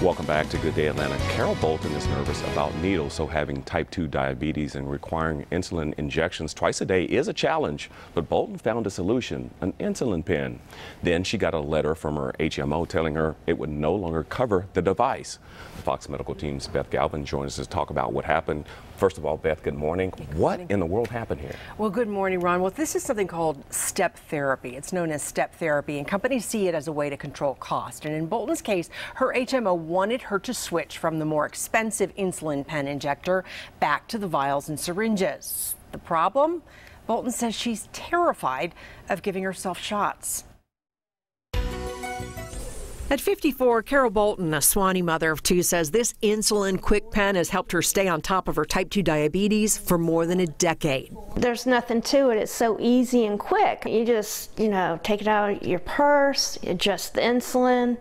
Welcome back to Good Day Atlanta. Carol Bolton is nervous about needles, so having type 2 diabetes and requiring insulin injections twice a day is a challenge. But Bolton found a solution, an insulin pen. Then she got a letter from her HMO telling her it would no longer cover the device. The Fox Medical Team's Beth Galvin joins us to talk about what happened. First of all, Beth, good morning. What in the world happened here? Well, good morning, Ron. Well, this is something called step therapy. It's known as step therapy, and companies see it as a way to control cost. And in Bolton's case, her HMO wanted her to switch from the more expensive insulin pen injector back to the vials and syringes. The problem? Bolton says she's terrified of giving herself shots. At 54, Carol Bolton, a Swanee mother of two, says this insulin quick pen has helped her stay on top of her type 2 diabetes for more than a decade. There's nothing to it. It's so easy and quick. You just, take it out of your purse, adjust the insulin,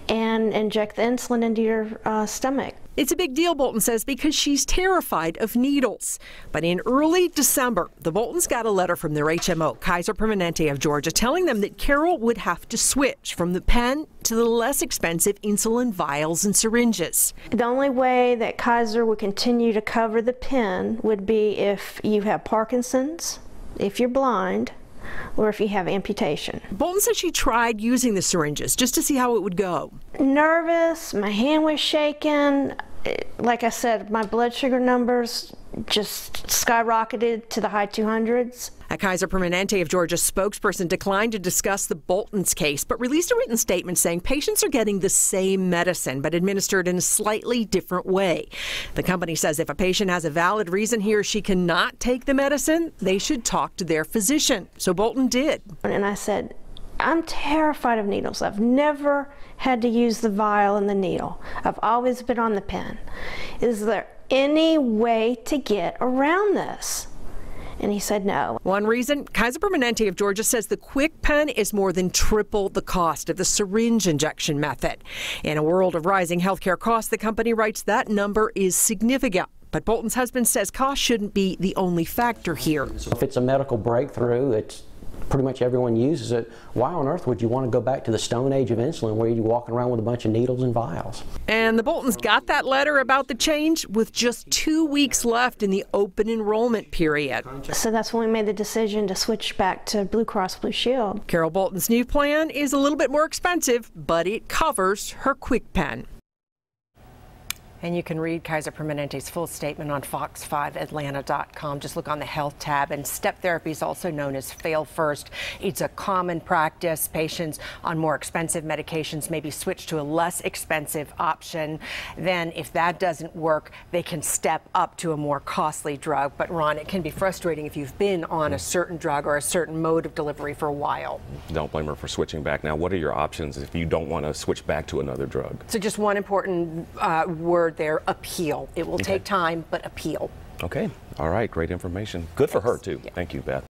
and inject the insulin into your stomach. It's a big deal, Bolton says, because she's terrified of needles. But in early December, the Boltons got a letter from their HMO, Kaiser Permanente of Georgia, telling them that Carol would have to switch from the pen to the less expensive insulin vials and syringes. The only way that Kaiser would continue to cover the pen would be if you have Parkinson's, if you're blind, or if you have amputation. Bolton says she tried using the syringes just to see how it would go. Nervous, my hand was shaking. Like I said, my blood sugar numbers just skyrocketed to the high 200s. A Kaiser Permanente of Georgia spokesperson declined to discuss the Boltons' case, but released a written statement saying patients are getting the same medicine, but administered in a slightly different way. The company says if a patient has a valid reason he or she cannot take the medicine, they should talk to their physician. So Bolton did. And I said, I'm terrified of needles. I've never had to use the vial and the needle. I've always been on the pen. Is there any way to get around this? And he said no. One reason, Kaiser Permanente of Georgia says the quick pen is more than triple the cost of the syringe injection method. In a world of rising healthcare costs, the company writes that number is significant. But Bolton's husband says cost shouldn't be the only factor here. If it's a medical breakthrough, it's pretty much everyone uses it. Why on earth would you want to go back to the stone age of insulin where you're walking around with a bunch of needles and vials? And the Boltons got that letter about the change with just 2 weeks left in the open enrollment period. So that's when we made the decision to switch back to Blue Cross Blue Shield. Carol Bolton's new plan is a little bit more expensive, but it covers her quick pen. And you can read Kaiser Permanente's full statement on fox5atlanta.com. Just look on the health tab. And step therapy is also known as fail first. It's a common practice. Patients on more expensive medications may be switched to a less expensive option. Then if that doesn't work, they can step up to a more costly drug. But Ron, it can be frustrating if you've been on a certain drug or a certain mode of delivery for a while. Don't blame her for switching back. Now, what are your options if you don't want to switch back to another drug? So just one important word there, appeal. It will take time, but appeal. Okay. All right. Great information. Good for her, too. Yeah. Thank you, Beth.